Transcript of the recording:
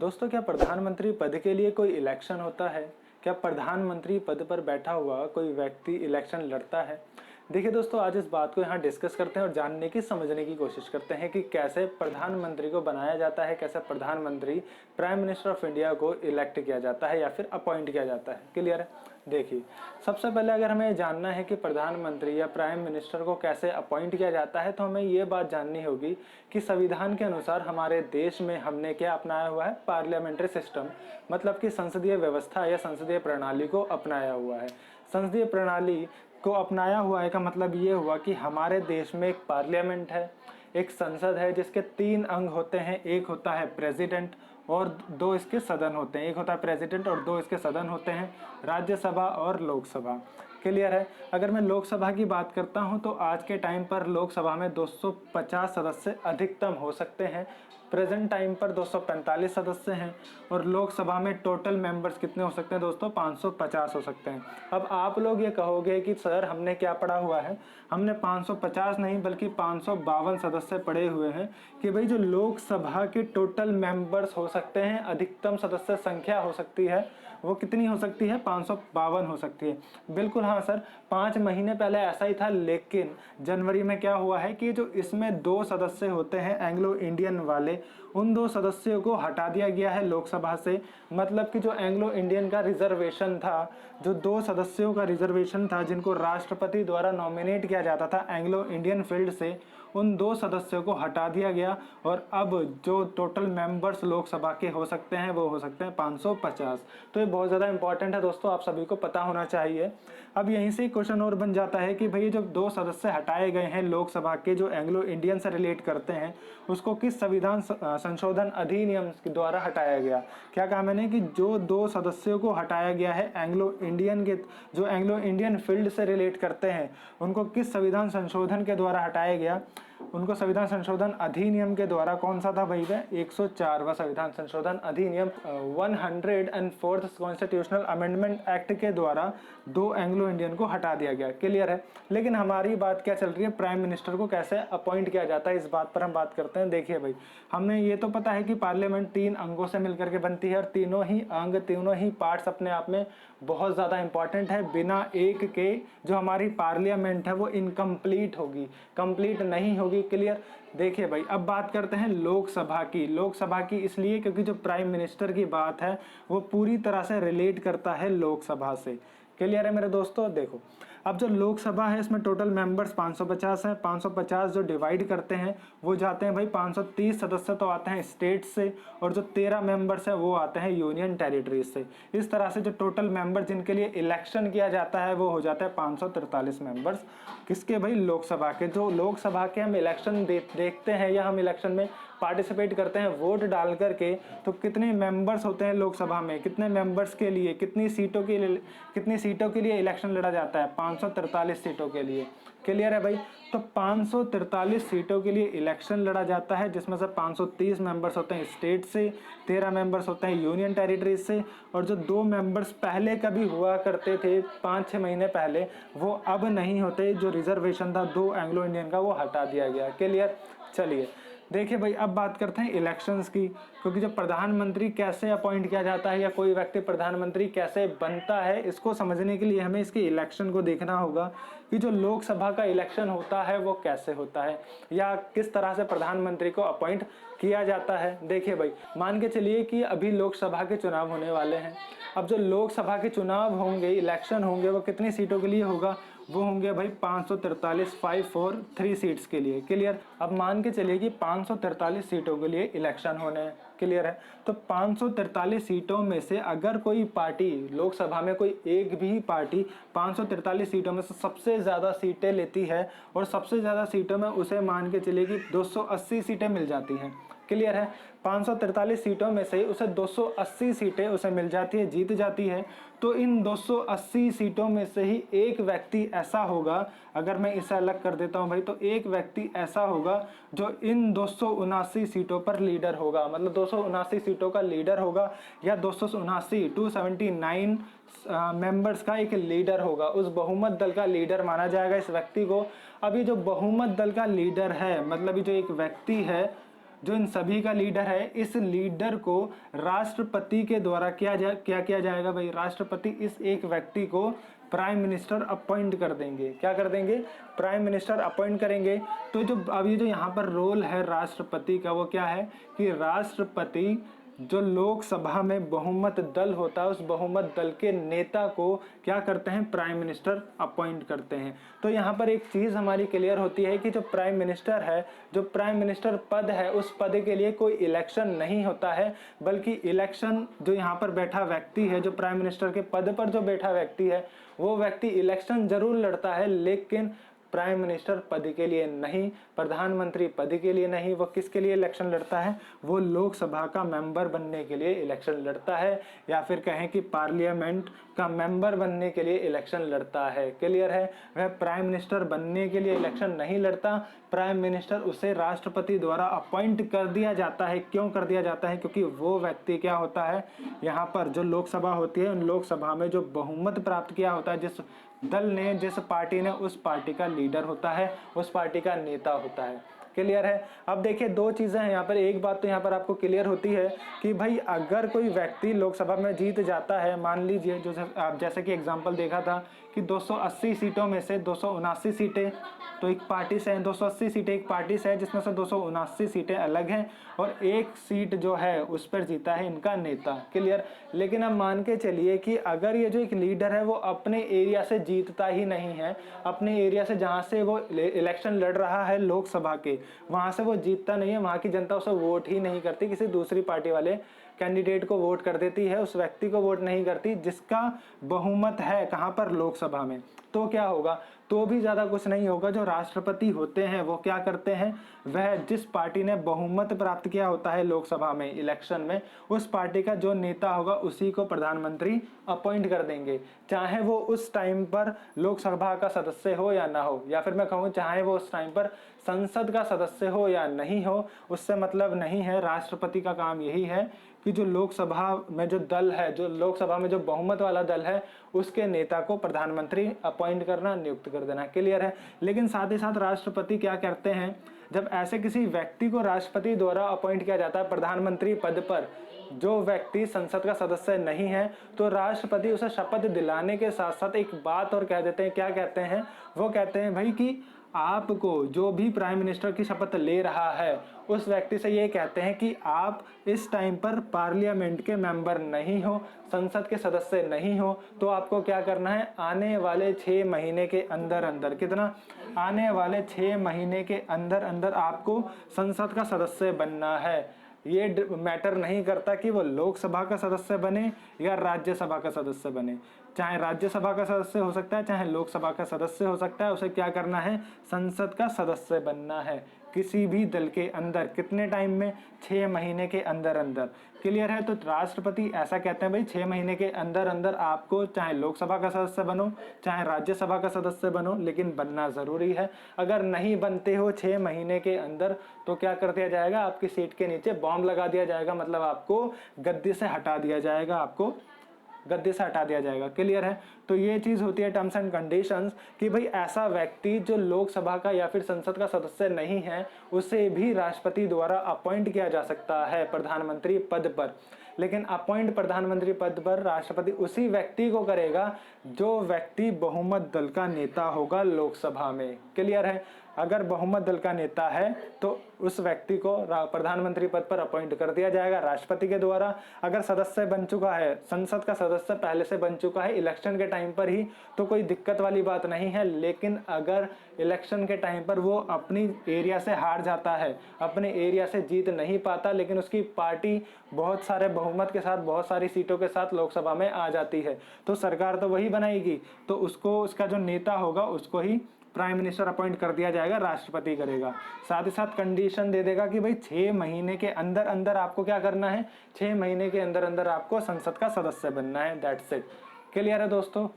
दोस्तों, क्या प्रधानमंत्री पद के लिए कोई इलेक्शन होता है? क्या प्रधानमंत्री पद पर बैठा हुआ कोई व्यक्ति इलेक्शन लड़ता है? देखिए दोस्तों, आज इस बात को यहाँ डिस्कस करते हैं और जानने की समझने की कोशिश करते हैं कि कैसे प्रधानमंत्री को बनाया जाता है, कैसे प्रधानमंत्री प्राइम मिनिस्टर ऑफ इंडिया को इलेक्ट किया जाता है या फिर अपॉइंट किया जाता है। क्लियर है? देखिए, सबसे पहले अगर हमें जानना है कि प्रधानमंत्री या प्राइम मिनिस्टर को कैसे अपॉइंट किया जाता है, तो हमें ये बात जाननी होगी कि संविधान के अनुसार हमारे देश में हमने क्या अपनाया हुआ है? पार्लियामेंट्री सिस्टम, मतलब कि संसदीय व्यवस्था या संसदीय प्रणाली को अपनाया हुआ है। संसदीय प्रणाली को अपनाया हुआ है का मतलब ये हुआ कि हमारे देश में एक पार्लियामेंट है, एक संसद है जिसके 3 अंग होते हैं। एक होता है प्रेसिडेंट और 2 इसके सदन होते हैं। एक होता है प्रेसिडेंट और 2 इसके सदन होते हैं, राज्यसभा और लोकसभा। क्लियर है? अगर मैं लोकसभा की बात करता हूं तो आज के टाइम पर लोकसभा में 250 सदस्य अधिकतम हो सकते हैं। प्रेजेंट टाइम पर 245 सदस्य हैं और लोकसभा में टोटल मेंबर्स कितने हो सकते हैं दोस्तों? 550 हो सकते हैं। अब आप लोग ये कहोगे कि सर हमने क्या पढ़ा हुआ है? हमने 550 नहीं बल्कि 552 सदस्य पढ़े हुए हैं कि भाई जो लोकसभा के टोटल मेंबर्स हो सकते हैं, अधिकतम सदस्य संख्या हो सकती है, वो कितनी हो सकती है? 552 हो सकती है। बिल्कुल हाँ सर, 5 महीने पहले ऐसा ही था, लेकिन जनवरी में क्या हुआ है कि जो इसमें 2 सदस्य होते हैं एंग्लो इंडियन वाले, उन 2 सदस्यों को हटा दिया गया है लोकसभा से। मतलब कि जो एंग्लो इंडियन का रिजर्वेशन था, जो 2 सदस्यों का रिजर्वेशन था जिनको राष्ट्रपति द्वारा नॉमिनेट किया जाता था एंग्लो इंडियन फील्ड से, उन 2 सदस्यों को हटा दिया गया और अब जो टोटल मेंबर्स लोकसभा के हो सकते हैं वो हो सकते हैं 550। तो ये बहुत ज़्यादा इंपॉर्टेंट है दोस्तों, आप सभी को पता होना चाहिए। अब यहीं से क्वेश्चन और बन जाता है कि भाई जब 2 सदस्य हटाए गए हैं लोकसभा के जो एंग्लो इंडियन से रिलेट करते हैं, उसको किस संविधान संशोधन अधिनियम के द्वारा हटाया गया? क्या कहा मैंने कि जो 2 सदस्यों को हटाया गया है एंग्लो इंडियन के, जो एंग्लो इंडियन फील्ड से रिलेट करते हैं, उनको किस संविधान संशोधन के द्वारा हटाया गया? उनको संविधान संशोधन अधिनियम के द्वारा, कौन सा था भाई? 104वां संविधान संशोधन अधिनियम 104th कॉन्स्टिट्यूशनल अमेंडमेंट एक्ट के द्वारा 2 एंग्लो इंडियन को हटा दिया गया। क्लियर है? लेकिन हमारी बात क्या चल रही है? प्राइम मिनिस्टर को कैसे अपॉइंट किया जाता है, इस बात पर हम बात करते हैं। देखिए भाई, हमने ये तो पता है कि पार्लियामेंट 3 अंगों से मिलकर के बनती है और तीनों ही अंग, तीनों ही पार्ट्स अपने आप में बहुत ज़्यादा इंपॉर्टेंट है। बिना एक के जो हमारी पार्लियामेंट है वो इनकम्प्लीट होगी, कंप्लीट नहीं होगी। क्लियर? देखिए भाई, अब बात करते हैं लोकसभा की। लोकसभा की इसलिए क्योंकि जो प्राइम मिनिस्टर की बात है वो पूरी तरह से रिलेट करता है लोकसभा से। क्लियर है मेरे दोस्तों? देखो, अब जो लोकसभा है इसमें टोटल मेंबर्स 550 हैं। 550 जो डिवाइड करते हैं वो जाते हैं भाई, 530 सदस्य तो आते हैं स्टेट से और जो 13 मेंबर्स हैं वो आते हैं यूनियन टेरिटरीज से। इस तरह से जो टोटल मेंबर जिनके लिए इलेक्शन किया जाता है वो हो जाता है 543 मेंबर्स। किसके भाई? लोकसभा के। जो लोकसभा के हम इलेक्शन देखते हैं या हम इलेक्शन में पार्टिसिपेट करते हैं वोट डाल करके, तो कितने मेंबर्स होते हैं लोकसभा में? कितने मेंबर्स के लिए, कितनी सीटों के लिए इलेक्शन लड़ा जाता है? 543 सीटों के लिए। क्लियर है भाई? तो 543 सीटों के लिए इलेक्शन लड़ा जाता है, जिसमें से 530 मेंबर्स होते हैं स्टेट से, 13 मेंबर्स होते हैं यूनियन टेरिटरीज से, और जो 2 मेंबर्स पहले कभी हुआ करते थे 5-6 महीने पहले, वो अब नहीं होते। जो रिजर्वेशन था 2 एंग्लो इंडियन का वो हटा दिया गया। क्लियर? चलिए देखिए भाई, अब बात करते हैं इलेक्शंस की, क्योंकि जब प्रधानमंत्री कैसे अपॉइंट किया जाता है या कोई व्यक्ति प्रधानमंत्री कैसे बनता है, इसको समझने के लिए हमें इसके इलेक्शन को देखना होगा कि जो लोकसभा का इलेक्शन होता है वो कैसे होता है या किस तरह से प्रधानमंत्री को अपॉइंट किया जाता है। देखिए भाई, मान के चलिए कि अभी लोकसभा के चुनाव होने वाले हैं। अब जो लोकसभा के चुनाव होंगे, इलेक्शन होंगे, वो कितनी सीटों के लिए होगा? वो होंगे भाई 543, 543 सीट्स के लिए। क्लियर? अब मान के चलिए कि 543 सीटों के लिए इलेक्शन होने हैं। क्लियर है? तो 543 सीटों में से अगर कोई पार्टी, लोकसभा में कोई एक भी पार्टी 543 सीटों में से सबसे ज़्यादा सीटें लेती है और सबसे ज़्यादा सीटों में उसे मान के चलिए कि 280 सीटें मिल जाती हैं। क्लियर है? 543 सीटों में से उसे 280 सीटें उसे मिल जाती है, जीत जाती है। तो इन 280 सीटों में से ही एक व्यक्ति ऐसा होगा, अगर मैं इसे अलग कर देता हूं भाई, तो एक व्यक्ति ऐसा होगा जो इन 279 सीटों पर लीडर होगा। मतलब 279 सीटों का लीडर होगा या 279 मेंबर्स का एक लीडर होगा। उस बहुमत दल का लीडर माना जाएगा इस व्यक्ति को। अभी जो बहुमत दल का लीडर है, मतलब ये जो एक व्यक्ति है जो इन सभी का लीडर है, इस लीडर को राष्ट्रपति के द्वारा क्या किया जाएगा भाई, राष्ट्रपति इस एक व्यक्ति को प्राइम मिनिस्टर अपॉइंट कर देंगे। क्या कर देंगे, प्राइम मिनिस्टर अपॉइंट करेंगे। तो जो अब ये जो यहाँ पर रोल है राष्ट्रपति का, वो क्या है कि राष्ट्रपति जो लोकसभा में बहुमत दल होता है, उस बहुमत दल के नेता को क्या करते हैं, प्राइम मिनिस्टर अपॉइंट करते हैं। तो यहाँ पर एक चीज़ हमारी क्लियर होती है कि जो प्राइम मिनिस्टर है, जो प्राइम मिनिस्टर पद है, उस पद के लिए कोई इलेक्शन नहीं होता है, बल्कि इलेक्शन जो यहाँ पर बैठा व्यक्ति है, जो प्राइम मिनिस्टर के पद पर जो बैठा व्यक्ति है, वो व्यक्ति इलेक्शन जरूर लड़ता है, लेकिन प्राइम मिनिस्टर पद के लिए नहीं, प्रधानमंत्री पद के लिए नहीं। वो किसके लिए इलेक्शन लड़ता है, वो लोकसभा का मेंबर बनने के लिए इलेक्शन लड़ता है, या फिर कहें कि पार्लियामेंट का मेंबर बनने के लिए इलेक्शन लड़ता है। क्लियर है, वह प्राइम मिनिस्टर बनने के लिए इलेक्शन नहीं लड़ता। प्राइम मिनिस्टर उसे राष्ट्रपति द्वारा अपॉइंट कर दिया जाता है। क्यों कर दिया जाता है, क्योंकि वो व्यक्ति क्या होता है, यहाँ पर जो लोकसभा होती है, उन लोकसभा में जो बहुमत प्राप्त किया होता है, जिस दल ने, जिस पार्टी ने, उस पार्टी का लीडर होता है, उस पार्टी का नेता होता है। क्लियर है। अब देखिए दो चीजें हैं यहाँ पर। एक बात तो यहाँ पर आपको क्लियर होती है कि भाई अगर कोई व्यक्ति लोकसभा में जीत जाता है, मान लीजिए जो आप जैसे कि एग्जांपल देखा था कि 280 सीटों में से 279 सीटें तो एक पार्टी से हैं, 280 सीटें एक पार्टी से है, जिसमें से 279 सीटें अलग हैं और एक सीट जो है उस पर जीता है इनका नेता। क्लियर। लेकिन अब मान के चलिए कि अगर ये जो एक लीडर है वो अपने एरिया से जीतता ही नहीं है, अपने एरिया से जहाँ से वो इलेक्शन लड़ रहा है लोकसभा के, वहाँ से वो जीतता नहीं है, वहाँ की जनता उसे वोट ही नहीं करती, किसी दूसरी पार्टी वाले कैंडिडेट को वोट कर देती है, उस व्यक्ति को वोट नहीं करती जिसका बहुमत है कहाँ पर, लोकसभा में। तो क्या होगा, तो भी ज्यादा कुछ नहीं होगा। जो राष्ट्रपति होते हैं वो क्या करते हैं, वह जिस पार्टी ने बहुमत प्राप्त किया होता है लोकसभा में इलेक्शन में, उस पार्टी का जो नेता होगा उसी को प्रधानमंत्री अपॉइंट कर देंगे, चाहे वो उस टाइम पर लोकसभा का सदस्य हो या ना हो, या फिर मैं कहूँ चाहे वो उस टाइम पर संसद का सदस्य हो या नहीं हो, उससे मतलब नहीं है। राष्ट्रपति का काम यही है कि जो लोकसभा में जो दल है, जो लोकसभा में जो बहुमत वाला दल है, उसके नेता को प्रधानमंत्री अपॉइंट करना, नियुक्त कर देना। क्लियर है। लेकिन साथ ही साथ राष्ट्रपति क्या करते हैं, जब ऐसे किसी व्यक्ति को राष्ट्रपति द्वारा अपॉइंट किया जाता है प्रधानमंत्री पद पर, जो व्यक्ति संसद का सदस्य नहीं है, तो राष्ट्रपति उसे शपथ दिलाने के साथ साथ एक बात और कह देते हैं। क्या कहते हैं, वो कहते हैं भाई कि आपको जो भी प्राइम मिनिस्टर की शपथ ले रहा है उस व्यक्ति से ये कहते हैं कि आप इस टाइम पर पार्लियामेंट के मेंबर नहीं हो, संसद के सदस्य नहीं हो, तो आपको क्या करना है, आने वाले 6 महीने के अंदर अंदर, कितना, आने वाले 6 महीने के अंदर अंदर आपको संसद का सदस्य बनना है। ये मैटर नहीं करता कि वो लोकसभा का सदस्य बने या राज्यसभा का सदस्य बने, चाहे राज्यसभा का सदस्य हो सकता है, चाहे लोकसभा का सदस्य हो सकता है, उसे क्या करना है, संसद का सदस्य बनना है किसी भी दल के अंदर। कितने टाइम में, 6 महीने के अंदर अंदर। क्लियर है। तो राष्ट्रपति ऐसा कहते हैं भाई 6 महीने के अंदर अंदर आपको चाहे लोकसभा का सदस्य बनो, चाहे राज्यसभा का सदस्य बनो, लेकिन बनना जरूरी है। अगर नहीं बनते हो 6 महीने के अंदर तो क्या कर दिया जाएगा, आपकी सीट के नीचे बॉम्ब लगा दिया जाएगा, मतलब आपको गद्दी से हटा दिया जाएगा, आपको गद्दे से हटा दिया जाएगा। क्लियर है। तो ये चीज होती है टर्म्स एंड कंडीशंस कि भाई ऐसा व्यक्ति जो लोकसभा का या फिर संसद का सदस्य नहीं है, उसे भी राष्ट्रपति द्वारा अपॉइंट किया जा सकता है प्रधानमंत्री पद पर। लेकिन अपॉइंट प्रधानमंत्री पद पर राष्ट्रपति उसी व्यक्ति को करेगा जो व्यक्ति बहुमत दल का नेता होगा लोकसभा में। क्लियर है। अगर बहुमत दल का नेता है तो उस व्यक्ति को प्रधानमंत्री पद पर अपॉइंट कर दिया जाएगा राष्ट्रपति के द्वारा। अगर सदस्य बन चुका है, संसद का सदस्य पहले से बन चुका है इलेक्शन के टाइम पर ही, तो कोई दिक्कत वाली बात नहीं है। लेकिन अगर इलेक्शन के टाइम पर वो अपनी एरिया से हार जाता है, अपने एरिया से जीत नहीं पाता, लेकिन उसकी पार्टी बहुत सारे बहुमत के साथ, बहुत सारी सीटों के साथ लोकसभा में आ जाती है, तो सरकार तो वही बनाएगी, तो उसको, उसका जो नेता होगा उसको ही प्राइम मिनिस्टर अपॉइंट कर दिया जाएगा, राष्ट्रपति करेगा। साथ ही साथ कंडीशन दे देगा कि भाई 6 महीने के अंदर अंदर आपको क्या करना है, 6 महीने के अंदर अंदर आपको संसद का सदस्य बनना है। That's it. क्लियर है दोस्तों।